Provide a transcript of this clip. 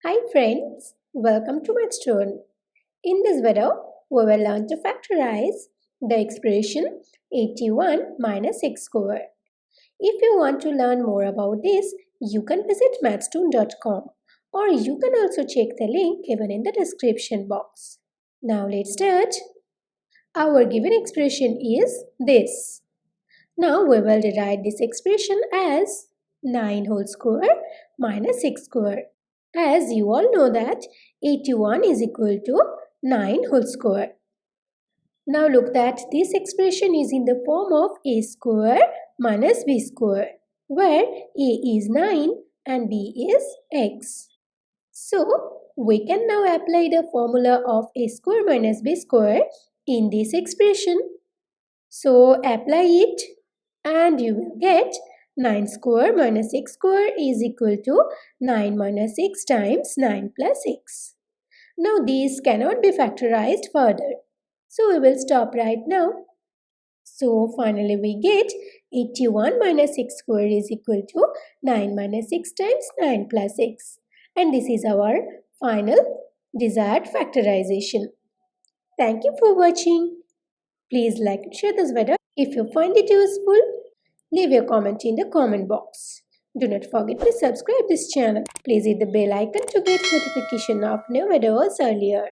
Hi friends, welcome to Mathstoon. In this video, we will learn to factorize the expression 81 minus x squared. If you want to learn more about this, you can visit mathstoon.com or you can also check the link given in the description box. Now let's start. Our given expression is this. Now we will rewrite this expression as 9 whole square minus 6 square. As you all know that 81 is equal to 9 whole square. Now look that this expression is in the form of a square minus b square, where a is 9 and b is x. So we can now apply the formula of a square minus b square in this expression. So apply it and you will get 9 square minus x square is equal to 9 minus x times 9 plus x. Now these cannot be factorized further. So we will stop right now. So finally we get 81 minus x square is equal to 9 minus x times 9 plus x. And this is our final desired factorization. Thank you for watching. Please like and share this video. If you find it useful, leave your comment in the comment box. Do not forget to subscribe this channel. Please hit the bell icon to get notification of new videos earlier.